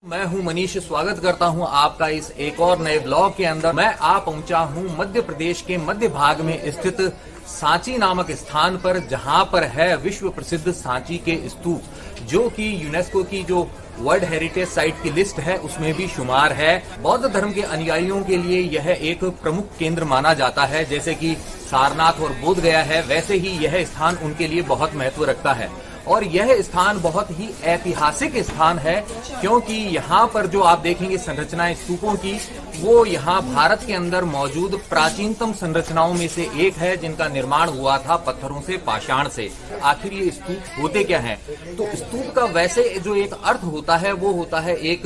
मैं हूं मनीष, स्वागत करता हूं आपका इस एक और नए ब्लॉग के अंदर। मैं आ पहुंचा हूं मध्य प्रदेश के मध्य भाग में स्थित सांची नामक स्थान पर, जहां पर है विश्व प्रसिद्ध सांची के स्तूप, जो कि यूनेस्को की जो वर्ल्ड हेरिटेज साइट की लिस्ट है उसमें भी शुमार है। बौद्ध धर्म के अनुयायियों के लिए यह एक प्रमुख केंद्र माना जाता है। जैसे कि सारनाथ और बोध गया है, वैसे ही यह स्थान उनके लिए बहुत महत्व रखता है। और यह स्थान बहुत ही ऐतिहासिक स्थान है, क्योंकि यहाँ पर जो आप देखेंगे संरचनाएं स्तूपों की, वो यहाँ भारत के अंदर मौजूद प्राचीनतम संरचनाओं में से एक है, जिनका निर्माण हुआ था पत्थरों से, पाषाण से। आखिर ये स्तूप होते क्या हैं? तो स्तूप का वैसे जो एक अर्थ होता है वो होता है एक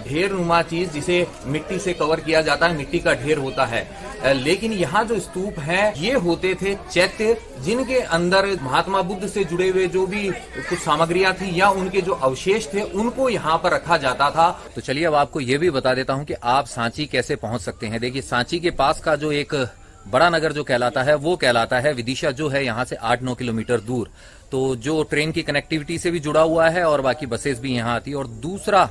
ढेर नुमा चीज, जिसे मिट्टी से कवर किया जाता है, मिट्टी का ढेर होता है। लेकिन यहाँ जो स्तूप हैं ये होते थे चैत्य, जिनके अंदर महात्मा बुद्ध से जुड़े हुए जो भी कुछ सामग्रियां थी या उनके जो अवशेष थे उनको यहाँ पर रखा जाता था। तो चलिए अब आपको ये भी बता देता हूँ कि आप सांची कैसे पहुंच सकते हैं। देखिए, सांची के पास का जो एक बड़ा नगर जो कहलाता है वो कहलाता है विदिशा, जो है यहाँ से 8-9 किलोमीटर दूर। तो जो ट्रेन की कनेक्टिविटी से भी जुड़ा हुआ है और बाकी बसेस भी यहाँ आती है। और दूसरा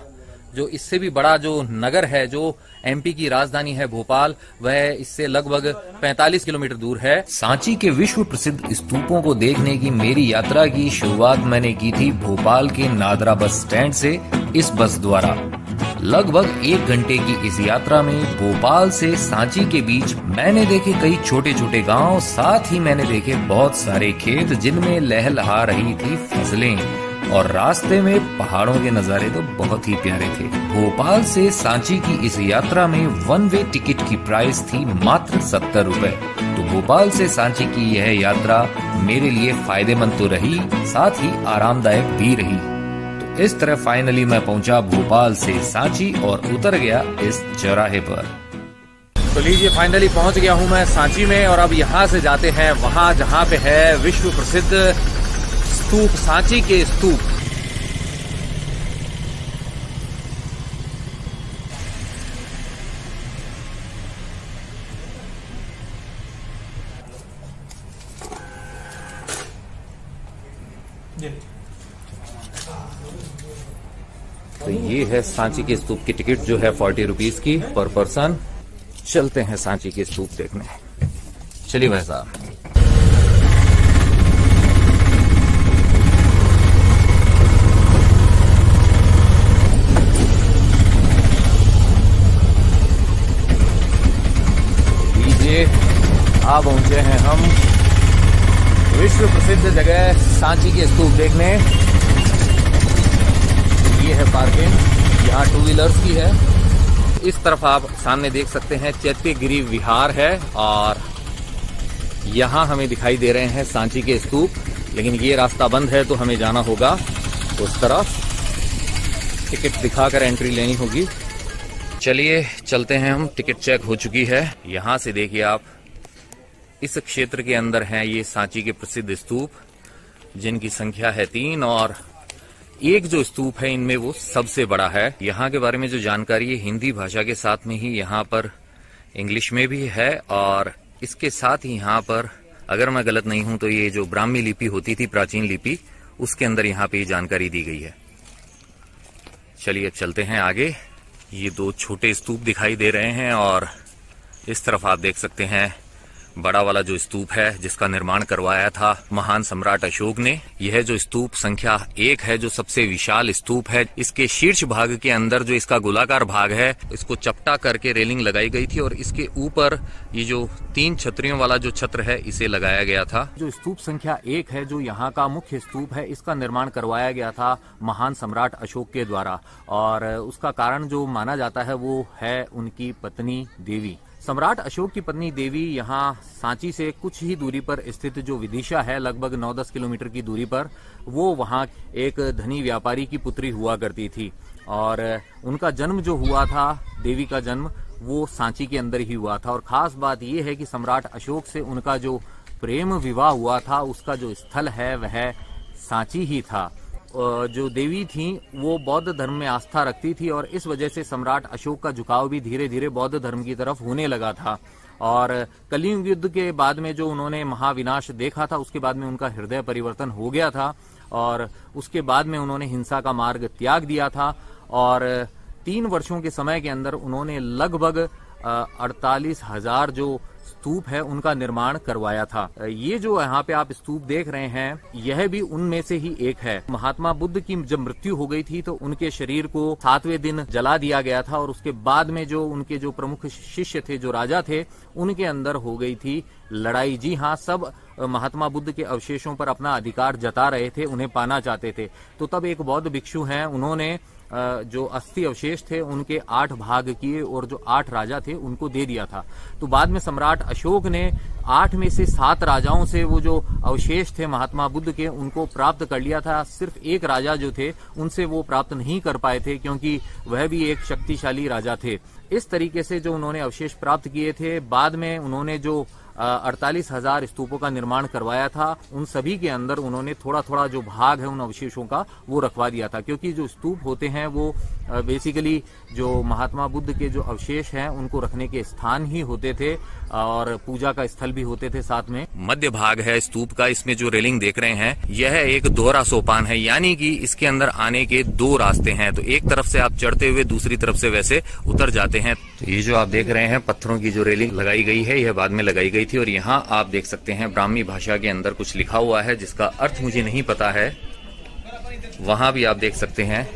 जो इससे भी बड़ा जो नगर है, जो एमपी की राजधानी है भोपाल, वह इससे लगभग 45 किलोमीटर दूर है। सांची के विश्व प्रसिद्ध स्तूपों को देखने की मेरी यात्रा की शुरुआत मैंने की थी भोपाल के नादरा बस स्टैंड से इस बस द्वारा। लगभग 1 घंटे की इस यात्रा में भोपाल से सांची के बीच मैंने देखे कई छोटे छोटे गांव, साथ ही मैंने देखे बहुत सारे खेत जिनमें लहलहा रही थी फसलें, और रास्ते में पहाड़ों के नजारे तो बहुत ही प्यारे थे। भोपाल से सांची की इस यात्रा में 1 वे टिकट की प्राइस थी मात्र 70 रुपए। तो भोपाल से सांची की यह यात्रा मेरे लिए फायदेमंद तो रही, साथ ही आरामदायक भी रही। तो इस तरह फाइनली मैं पहुंचा भोपाल से सांची और उतर गया इस चौराहे पर। तो लीजिए, फाइनली पहुंच गया हूं मैं सांची में, और अब यहाँ से जाते हैं वहां जहाँ पे है विश्व प्रसिद्ध स्तूप, सांची के स्तूप। तो ये है सांची के स्तूप की टिकट, जो है 40 रुपीज की पर पर्सन। चलते हैं सांची के स्तूप देखने। चलिए भाई साहब। आ पहुंचे हैं हम विश्व प्रसिद्ध जगह सांची के स्तूप देखने। ये है पार्किंग, यहाँ 2 व्हीलर्स की है। इस तरफ आप सामने देख सकते हैं चैत्यगिरी विहार है, और यहाँ हमें दिखाई दे रहे हैं सांची के स्तूप। लेकिन ये रास्ता बंद है, तो हमें जाना होगा उस तरफ। टिकट दिखाकर एंट्री लेनी होगी। चलिए चलते हैं हम। टिकट चेक हो चुकी है। यहाँ से देखिए आप, इस क्षेत्र के अंदर हैं ये सांची के प्रसिद्ध स्तूप, जिनकी संख्या है 3, और एक जो स्तूप है इनमें वो सबसे बड़ा है। यहाँ के बारे में जो जानकारी है हिंदी भाषा के साथ में ही यहाँ पर इंग्लिश में भी है, और इसके साथ ही यहाँ पर, अगर मैं गलत नहीं हूं तो ये जो ब्राह्मी लिपि होती थी, प्राचीन लिपि, उसके अंदर यहाँ पे ये जानकारी दी गई है। चलिए अब चलते हैं आगे। ये 2 छोटे स्तूप दिखाई दे रहे हैं, और इस तरफ आप देख सकते हैं बड़ा वाला जो स्तूप है, जिसका निर्माण करवाया था महान सम्राट अशोक ने। यह जो स्तूप संख्या 1 है, जो सबसे विशाल स्तूप है, इसके शीर्ष भाग के अंदर जो इसका गोलाकार भाग है, इसको चपटा करके रेलिंग लगाई गई थी, और इसके ऊपर ये जो 3 छतरियों वाला जो छत्र है, इसे लगाया गया था। जो स्तूप संख्या 1 है, जो यहाँ का मुख्य स्तूप है, इसका निर्माण करवाया गया था महान सम्राट अशोक के द्वारा, और उसका कारण जो माना जाता है वो है उनकी पत्नी देवी। सम्राट अशोक की पत्नी देवी यहाँ सांची से कुछ ही दूरी पर स्थित जो विदिशा है, लगभग 9-10 किलोमीटर की दूरी पर, वो वहाँ एक धनी व्यापारी की पुत्री हुआ करती थी। और उनका जन्म जो हुआ था, देवी का जन्म, वो सांची के अंदर ही हुआ था। और खास बात यह है कि सम्राट अशोक से उनका जो प्रेम विवाह हुआ था, उसका जो स्थल है वह सांची ही था। जो देवी थी वो बौद्ध धर्म में आस्था रखती थी, और इस वजह से सम्राट अशोक का झुकाव भी धीरे धीरे बौद्ध धर्म की तरफ होने लगा था। और कलियुग युद्ध के बाद में जो उन्होंने महाविनाश देखा था, उसके बाद में उनका हृदय परिवर्तन हो गया था, और उसके बाद में उन्होंने हिंसा का मार्ग त्याग दिया था। और 3 वर्षों के समय के अंदर उन्होंने लगभग 48,000 जो स्तूप है उनका निर्माण करवाया था। ये जो यहाँ पे आप स्तूप देख रहे हैं, यह भी उनमें से ही एक है। महात्मा बुद्ध की जब मृत्यु हो गई थी तो उनके शरीर को 7वें दिन जला दिया गया था और उसके बाद में जो उनके जो प्रमुख शिष्य थे, जो राजा थे, उनके अंदर हो गई थी लड़ाई। जी हाँ, सब महात्मा बुद्ध के अवशेषों पर अपना अधिकार जता रहे थे, उन्हें पाना चाहते थे। तो तब एक बौद्ध भिक्षु हैं, उन्होंने जो अस्थि अवशेष थे उनके 8 भाग किए और जो 8 राजा थे उनको दे दिया था। तो बाद में सम्राट अशोक ने 8 में से 7 राजाओं से वो जो अवशेष थे महात्मा बुद्ध के, उनको प्राप्त कर लिया था। सिर्फ एक राजा जो थे उनसे वो प्राप्त नहीं कर पाए थे, क्योंकि वह भी एक शक्तिशाली राजा थे। इस तरीके से जो उन्होंने अवशेष प्राप्त किए थे, बाद में उन्होंने जो 48,000 स्तूपों का निर्माण करवाया था, उन सभी के अंदर उन्होंने थोड़ा थोड़ा जो भाग है उन अवशेषों का वो रखवा दिया था। क्योंकि जो स्तूप होते हैं वो बेसिकली जो महात्मा बुद्ध के जो अवशेष हैं उनको रखने के स्थान ही होते थे और पूजा का स्थल भी होते थे साथ में। मध्य भाग है स्तूप का, इसमें जो रेलिंग देख रहे हैं यह एक दोहरा सोपान है, यानी कि इसके अंदर आने के 2 रास्ते हैं। तो एक तरफ से आप चढ़ते हुए दूसरी तरफ से वैसे उतर जाते हैं। तो ये जो आप देख रहे हैं पत्थरों की जो रेलिंग लगाई गई है, यह बाद में लगाई गई थी। और यहाँ आप देख सकते हैं ब्राह्मी भाषा के अंदर कुछ लिखा हुआ है जिसका अर्थ मुझे नहीं पता है। वहां भी आप देख सकते हैं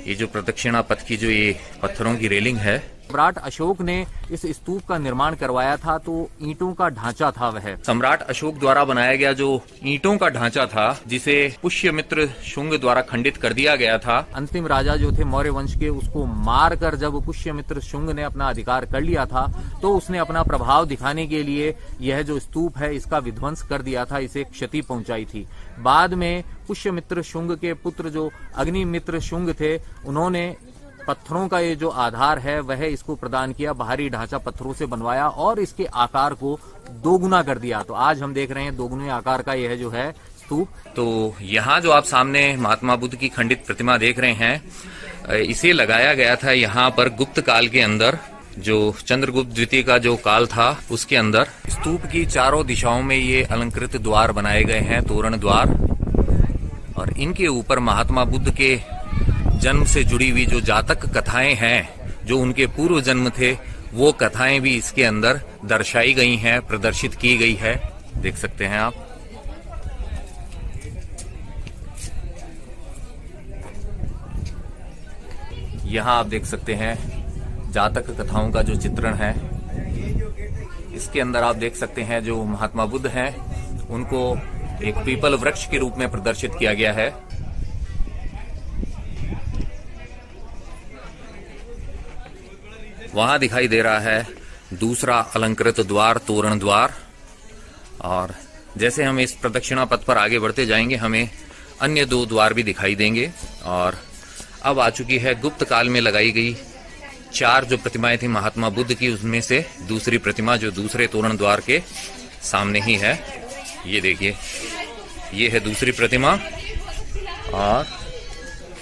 ये जो प्रदक्षिणा पथ की जो ये पत्थरों की रेलिंग है, सम्राट अशोक ने इस स्तूप का निर्माण करवाया था। तो ईंटों का ढांचा था वह सम्राट अशोक द्वारा बनाया गया जो ईंटों का ढांचा था, जिसे पुष्यमित्र शुंग द्वारा खंडित कर दिया गया था। अंतिम राजा जो थे मौर्य वंश के, उसको मारकर जब पुष्यमित्र शुंग ने अपना अधिकार कर लिया था तो उसने अपना प्रभाव दिखाने के लिए यह जो स्तूप है इसका विध्वंस कर दिया था, इसे क्षति पहुंचाई थी। बाद में पुष्यमित्र शुंग के पुत्र जो अग्निमित्र शुंग थे, उन्होंने पत्थरों का ये जो आधार है वह इसको प्रदान किया, बाहरी ढांचा पत्थरों से बनवाया और इसके आकार को 2 गुना कर दिया। तो आज हम देख रहे हैं 2 गुने आकार का यह जो है स्तूप। तो यहाँ जो आप सामने महात्मा बुद्ध की खंडित प्रतिमा देख रहे हैं, इसे लगाया गया था यहाँ पर गुप्त काल के अंदर, जो चंद्रगुप्त द्वितीय का जो काल था उसके अंदर। स्तूप की चारों दिशाओं में ये अलंकृत द्वार बनाए गए हैं, तोरण द्वार, और इनके ऊपर महात्मा बुद्ध के जन्म से जुड़ी हुई जो जातक कथाएं हैं, जो उनके पूर्व जन्म थे, वो कथाएं भी इसके अंदर दर्शाई गई हैं, प्रदर्शित की गई है। देख सकते हैं आप। यहाँ आप देख सकते हैं जातक कथाओं का जो चित्रण है। इसके अंदर आप देख सकते हैं जो महात्मा बुद्ध हैं उनको एक पीपल वृक्ष के रूप में प्रदर्शित किया गया है। वहां दिखाई दे रहा है दूसरा अलंकृत द्वार, तोरण द्वार। और जैसे हम इस प्रदक्षिणा पथ पर आगे बढ़ते जाएंगे हमें अन्य 2 द्वार भी दिखाई देंगे। और अब आ चुकी है गुप्त काल में लगाई गई 4 जो प्रतिमाएं थी महात्मा बुद्ध की, उसमें से दूसरी प्रतिमा जो दूसरे तोरण द्वार के सामने ही है। ये देखिए, ये है दूसरी प्रतिमा। और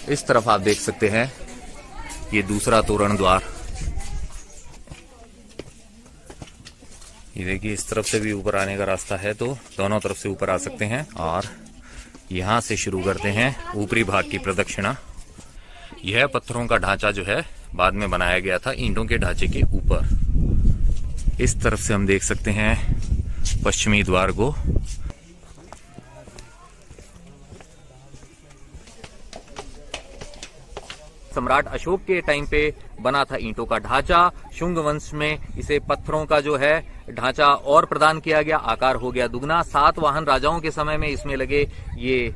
इस तरफ आप देख सकते हैं ये दूसरा तोरण द्वार। ये देखिए, इस तरफ से भी ऊपर आने का रास्ता है, तो दोनों तरफ से ऊपर आ सकते हैं। और यहाँ से शुरू करते हैं ऊपरी भाग की प्रदक्षिणा। यह पत्थरों का ढांचा जो है बाद में बनाया गया था ईंटों के ढांचे के ऊपर। इस तरफ से हम देख सकते हैं पश्चिमी द्वार को। सम्राट अशोक के टाइम पे बना था ईंटों का ढांचा। शुंग वंश में इसे पत्थरों का जो है ढांचा और प्रदान किया गया, आकार हो गया दुगना। 7 वाहन राजाओं के समय में इसमें लगे ये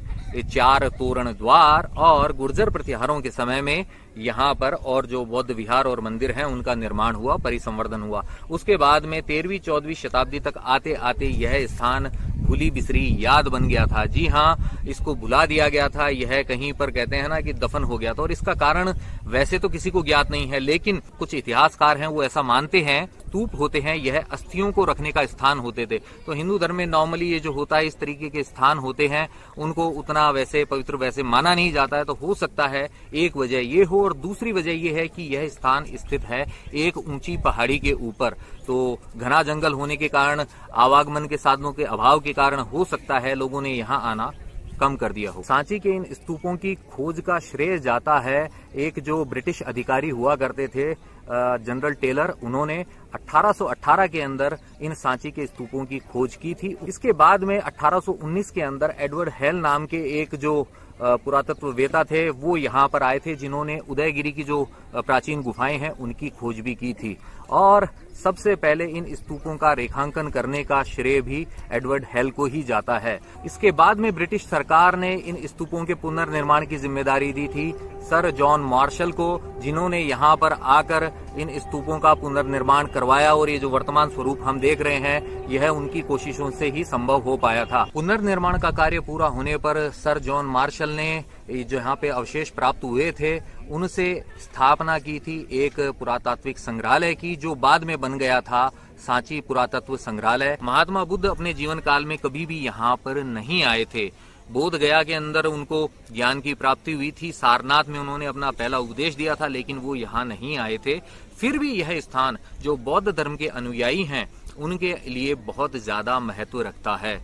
4 तोरण द्वार, और गुर्जर प्रतिहारों के समय में यहाँ पर और जो बौद्ध विहार और मंदिर हैं उनका निर्माण हुआ, परिसंवर्धन हुआ। उसके बाद में 13वीं-14वीं शताब्दी तक आते आते यह स्थान भूली बिसरी याद बन गया था। जी हाँ, इसको भुला दिया गया था। यह कहीं पर कहते हैं ना कि दफन हो गया था, और इसका कारण वैसे तो किसी को ज्ञात नहीं है, लेकिन कुछ इतिहासकार हैं वो ऐसा मानते हैं। स्तूप होते हैं यह अस्थियों को रखने का स्थान होते थे। तो हिंदू धर्म में नॉर्मली ये जो होता है इस तरीके के स्थान होते हैं, उनको उतना वैसे पवित्र वैसे माना नहीं जाता है। तो हो सकता है एक वजह ये हो, और दूसरी वजह ये है कि यह स्थान स्थित है एक ऊंची पहाड़ी के ऊपर। तो घना जंगल होने के कारण, आवागमन के साधनों के अभाव के कारण हो सकता है लोगों ने यहाँ आना कम कर दिया हो। सांची के इन स्तूपों की खोज का श्रेय जाता है एक जो ब्रिटिश अधिकारी हुआ करते थे, जनरल टेलर। उन्होंने 1818 के अंदर इन सांची के स्तूपों की खोज की थी। इसके बाद में 1819 के अंदर एडवर्ड हेल नाम के एक जो पुरातत्ववेता थे वो यहाँ पर आए थे, जिन्होंने उदयगिरी की जो प्राचीन गुफाएं हैं उनकी खोज भी की थी। और सबसे पहले इन स्तूपों का रेखांकन करने का श्रेय भी एडवर्ड हेल को ही जाता है। इसके बाद में ब्रिटिश सरकार ने इन स्तूपों के पुनर्निर्माण की जिम्मेदारी दी थी सर जॉन मार्शल को, जिन्होंने यहाँ पर आकर इन स्तूपों का पुनर्निर्माण करवाया। और ये जो वर्तमान स्वरूप हम देख रहे हैं यह उनकी कोशिशों से ही संभव हो पाया था। पुनर्निर्माण का कार्य पूरा होने पर सर जॉन मार्शल ने जो यहाँ पे अवशेष प्राप्त हुए थे उनसे स्थापना की थी एक पुरातात्विक संग्रहालय की, जो बाद में बन गया था सांची पुरातत्व संग्रहालय। महात्मा बुद्ध अपने जीवन काल में कभी भी यहाँ पर नहीं आए थे। बोध गया के अंदर उनको ज्ञान की प्राप्ति हुई थी, सारनाथ में उन्होंने अपना पहला उपदेश दिया था, लेकिन वो यहाँ नहीं आए थे। फिर भी यह स्थान जो बौद्ध धर्म के अनुयायी हैं उनके लिए बहुत ज्यादा महत्व रखता है,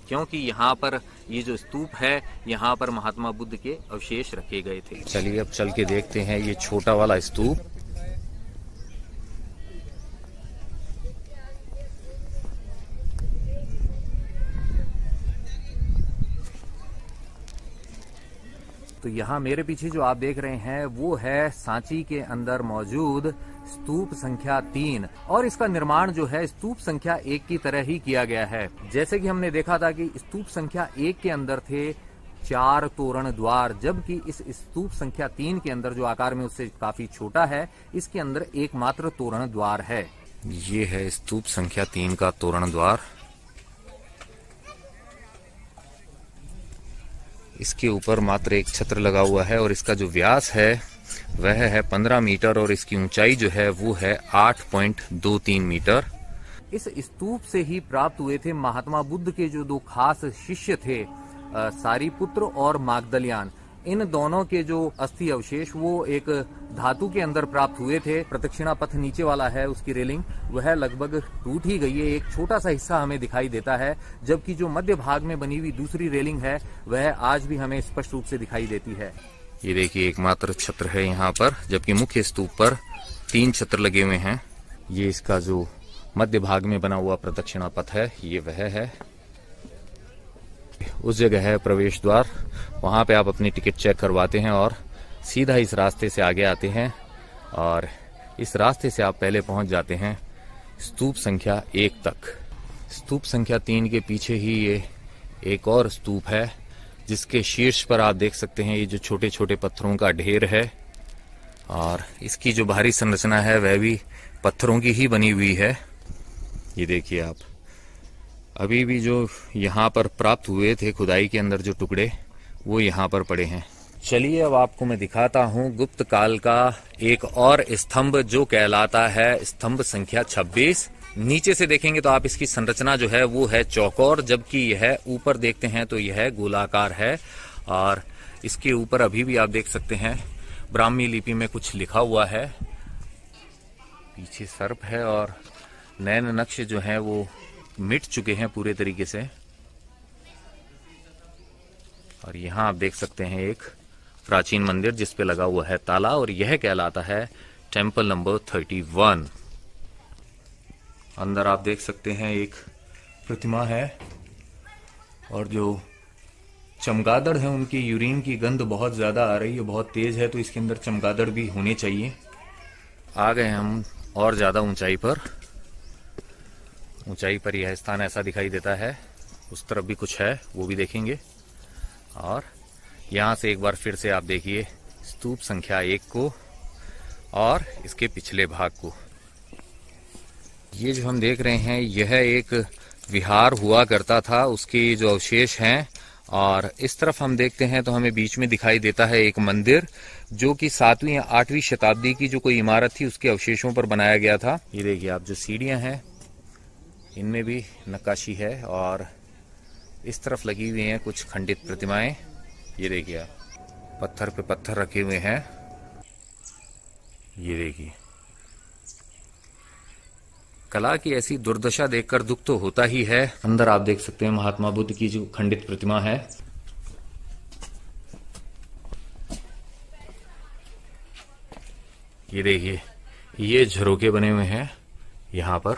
क्योंकि यहाँ पर ये जो स्तूप है यहाँ पर महात्मा बुद्ध के अवशेष रखे गए थे। चलिए अब चल के देखते हैं ये छोटा वाला स्तूप। तो यहाँ मेरे पीछे जो आप देख रहे हैं वो है सांची के अंदर मौजूद स्तूप संख्या 3, और इसका निर्माण जो है स्तूप संख्या 1 की तरह ही किया गया है। जैसे कि हमने देखा था कि स्तूप संख्या 1 के अंदर थे 4 तोरण द्वार, जबकि इस स्तूप संख्या 3 के अंदर जो आकार में उससे काफी छोटा है, इसके अंदर एकमात्र तोरण द्वार है। ये है स्तूप संख्या 3 का तोरण द्वार। इसके ऊपर मात्र एक छत्र लगा हुआ है और इसका जो व्यास है वह है 15 मीटर और इसकी ऊंचाई जो है वो है 8.23 मीटर। इस स्तूप से ही प्राप्त हुए थे महात्मा बुद्ध के जो 2 खास शिष्य थे, सारीपुत्र और मागदलियान। इन दोनों के जो अस्थि अवशेष वो एक धातु के अंदर प्राप्त हुए थे। प्रदक्षिणा पथ नीचे वाला है, उसकी रेलिंग वह लगभग टूट ही गई है, एक छोटा सा हिस्सा हमें दिखाई देता है, जबकि जो मध्य भाग में बनी हुई दूसरी रेलिंग है वह आज भी हमें स्पष्ट रूप से दिखाई देती है। ये देखिए एकमात्र छत्र है यहाँ पर, जबकि मुख्य स्तूप पर 3 छत्र लगे हुए हैं। ये इसका जो मध्य भाग में बना हुआ प्रदक्षिणा पथ है ये वह है। उस जगह है प्रवेश द्वार, वहां पे आप अपनी टिकट चेक करवाते हैं और सीधा इस रास्ते से आगे आते हैं और इस रास्ते से आप पहले पहुंच जाते हैं स्तूप संख्या 1 तक। स्तूप संख्या 3 के पीछे ही ये एक और स्तूप है, जिसके शीर्ष पर आप देख सकते हैं ये जो छोटे छोटे पत्थरों का ढेर है, और इसकी जो बाहरी संरचना है वह भी पत्थरों की ही बनी हुई है। ये देखिए आप, अभी भी जो यहाँ पर प्राप्त हुए थे खुदाई के अंदर जो टुकड़े वो यहाँ पर पड़े हैं। चलिए अब आपको मैं दिखाता हूँ गुप्त काल का एक और स्तंभ जो कहलाता है स्तंभ संख्या 26। नीचे से देखेंगे तो आप इसकी संरचना जो है वो है चौकोर, जबकि यह ऊपर देखते हैं तो यह गोलाकार है। और इसके ऊपर अभी भी आप देख सकते हैं ब्राह्मी लिपि में कुछ लिखा हुआ है। पीछे सर्प है और नैन नक्श जो है वो मिट चुके हैं पूरे तरीके से। और यहाँ आप देख सकते हैं एक प्राचीन मंदिर जिस पे लगा हुआ है ताला, और यह कहलाता है टेम्पल नंबर 31। अंदर आप देख सकते हैं एक प्रतिमा है, और जो चमगादड़ है उनकी यूरिन की गंध बहुत ज्यादा आ रही है, बहुत तेज है, तो इसके अंदर चमगादड़ भी होने चाहिए। आ गए हम और ज्यादा ऊंचाई पर यह स्थान ऐसा दिखाई देता है। उस तरफ भी कुछ है, वो भी देखेंगे। और यहाँ से एक बार फिर से आप देखिए स्तूप संख्या 1 को और इसके पिछले भाग को। ये जो हम देख रहे हैं यह एक विहार हुआ करता था, उसके जो अवशेष हैं। और इस तरफ हम देखते हैं तो हमें बीच में दिखाई देता है एक मंदिर, जो कि 7वीं या 8वीं शताब्दी की जो कोई इमारत थी उसके अवशेषों पर बनाया गया था। ये देखिए आप, जो सीढ़ियां हैं इनमें भी नक्काशी है, और इस तरफ लगी हुई हैं कुछ खंडित प्रतिमाएं। ये देखिए आप, पत्थर पे पत्थर रखे हुए हैं। ये देखिए, कला की ऐसी दुर्दशा देखकर दुख तो होता ही है। अंदर आप देख सकते हैं महात्मा बुद्ध की जो खंडित प्रतिमा है। ये देखिए, ये झरोके बने हुए हैं यहाँ पर,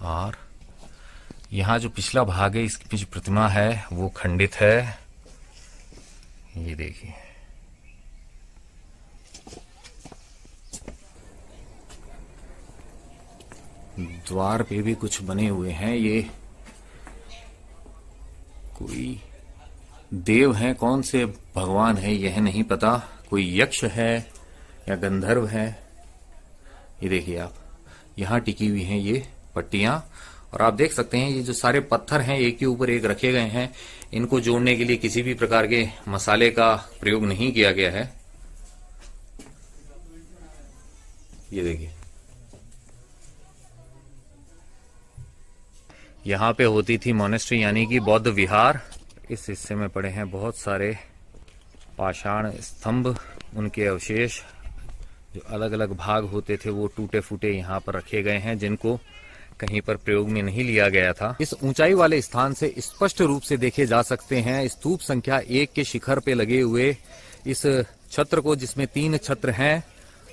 और यहाँ जो पिछला भाग है इसकी जो प्रतिमा है वो खंडित है। ये देखिए, द्वार पे भी कुछ बने हुए हैं। ये कोई देव हैं, कौन से भगवान है यह नहीं पता, कोई यक्ष है या गंधर्व है। ये देखिए आप, यहाँ टिकी हुई हैं ये पट्टियां, और आप देख सकते हैं ये जो सारे पत्थर हैं एक के ऊपर एक रखे गए हैं। इनको जोड़ने के लिए किसी भी प्रकार के मसाले का प्रयोग नहीं किया गया है। ये देखिए, यहाँ पे होती थी मोनेस्ट्री यानी कि बौद्ध विहार। इस हिस्से में पड़े हैं बहुत सारे पाषाण स्तंभ, उनके अवशेष जो अलग अलग भाग होते थे वो टूटे फूटे यहाँ पर रखे गए हैं, जिनको कहीं पर प्रयोग में नहीं लिया गया था। इस ऊंचाई वाले स्थान से स्पष्ट रूप से देखे जा सकते हैं स्तूप संख्या 1 के शिखर पे लगे हुए इस छत्र को, जिसमें 3 छत्र हैं,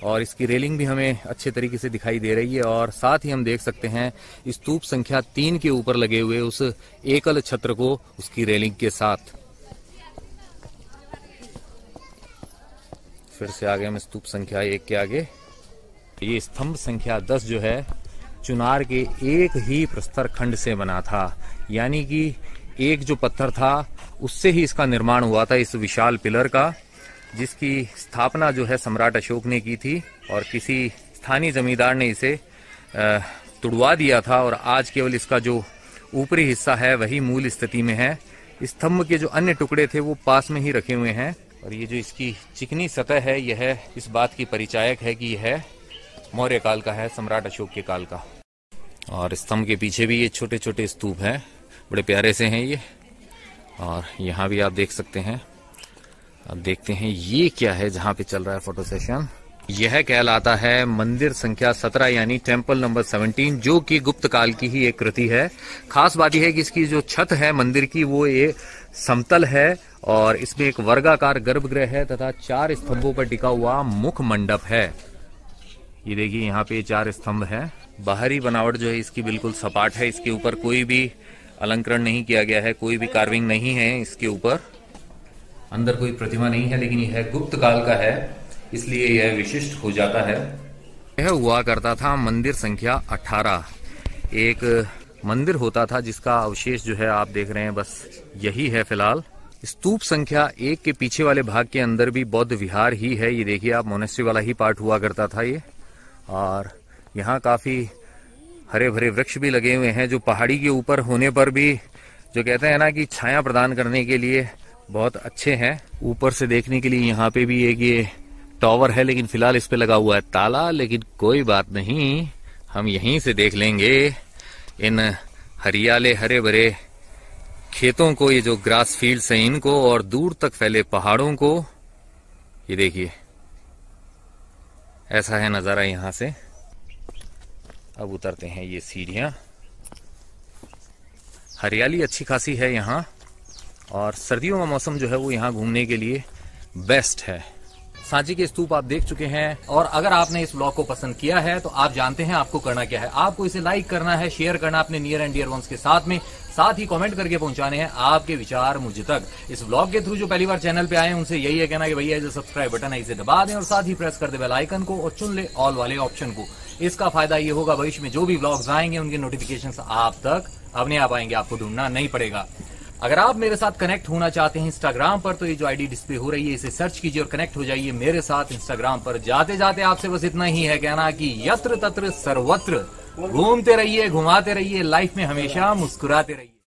और इसकी रेलिंग भी हमें अच्छे तरीके से दिखाई दे रही है। और साथ ही हम देख सकते हैं स्तूप संख्या 3 के ऊपर लगे हुए उस एकल छत्र को उसकी रेलिंग के साथ। फिर से आगे हम स्तूप संख्या 1 के आगे, ये स्तंभ संख्या 10 जो है चुनार के एक ही प्रस्तर खंड से बना था, यानी कि एक जो पत्थर था उससे ही इसका निर्माण हुआ था, इस विशाल पिलर का, जिसकी स्थापना जो है सम्राट अशोक ने की थी, और किसी स्थानीय जमींदार ने इसे तुड़वा दिया था, और आज केवल इसका जो ऊपरी हिस्सा है वही मूल स्थिति में है। स्तंभ के जो अन्य टुकड़े थे वो पास में ही रखे हुए हैं, और ये जो इसकी चिकनी सतह है यह इस बात की परिचायक है कि यह मौर्य काल का है, सम्राट अशोक के काल का। और स्तंभ के पीछे भी ये छोटे छोटे स्तूप हैं, बड़े प्यारे से हैं ये, और यहाँ भी आप देख सकते हैं। अब देखते हैं ये क्या है जहाँ पे चल रहा है फोटो सेशन। यह कहलाता है मंदिर संख्या 17 यानी टेम्पल नंबर 17, जो कि गुप्त काल की ही एक कृति है। खास बात यह है कि इसकी जो छत है मंदिर की वो ये समतल है, और इसमें एक वर्गाकार गर्भगृह है तथा 4 स्तंभों पर टिका हुआ मुख मंडप है। ये देखिए, यहाँ पे 4 स्तंभ हैं। बाहरी बनावट जो है इसकी बिल्कुल सपाट है, इसके ऊपर कोई भी अलंकरण नहीं किया गया है, कोई भी कार्विंग नहीं है इसके ऊपर। अंदर कोई प्रतिमा नहीं है, लेकिन यह गुप्त काल का है इसलिए यह विशिष्ट हो जाता है। यह हुआ करता था मंदिर संख्या 18। एक मंदिर होता था जिसका अवशेष जो है आप देख रहे हैं, बस यही है फिलहाल। स्तूप संख्या 1 के पीछे वाले भाग के अंदर भी बौद्ध विहार ही है। ये देखिए आप, मोनेस्ट्री वाला ही पार्ट हुआ करता था ये, और यहाँ काफी हरे भरे वृक्ष भी लगे हुए हैं, जो पहाड़ी के ऊपर होने पर भी जो कहते हैं ना कि छाया प्रदान करने के लिए बहुत अच्छे हैं। ऊपर से देखने के लिए यहाँ पे भी एक ये टावर है, लेकिन फिलहाल इस पे लगा हुआ है ताला, लेकिन कोई बात नहीं, हम यहीं से देख लेंगे इन हरियाले हरे भरे खेतों को, ये जो ग्रास फील्ड्स हैं इनको, और दूर तक फैले पहाड़ों को। ये देखिए, ऐसा है नजारा यहां से। अब उतरते हैं ये सीढ़ियां। हरियाली अच्छी खासी है यहाँ, और सर्दियों का मौसम जो है वो यहाँ घूमने के लिए बेस्ट है। सांची के स्तूप आप देख चुके हैं, और अगर आपने इस व्लॉग को पसंद किया है तो आप जानते हैं आपको करना क्या है। आपको इसे लाइक करना है, शेयर करना अपने नियर एंड डियर वंस के साथ में, साथ ही कमेंट करके पहुंचाने हैं आपके विचार मुझ तक। इस व्लॉग के थ्रू जो पहली बार चैनल पे आए हैं उनसे यही है कहना कि भैया जो सब्सक्राइब बटन है इसे दबा दें, और साथ ही प्रेस कर दे बेल आइकन को, और चुन ले ऑल वाले ऑप्शन को। इसका फायदा ये होगा भविष्य में जो भी व्लॉग्स आएंगे उनके नोटिफिकेशंस आप तक अपने आप आएंगे, आपको ढूंढना नहीं पड़ेगा। अगर आप मेरे साथ कनेक्ट होना चाहते हैं इंस्टाग्राम पर, तो ये जो आईडी डिस्प्ले हो रही है इसे सर्च कीजिए और कनेक्ट हो जाइए मेरे साथ इंस्टाग्राम पर। जाते जाते आपसे बस इतना ही है कहना कि यत्र तत्र सर्वत्र घूमते रहिए, घुमाते रहिए, लाइफ में हमेशा मुस्कुराते रहिए।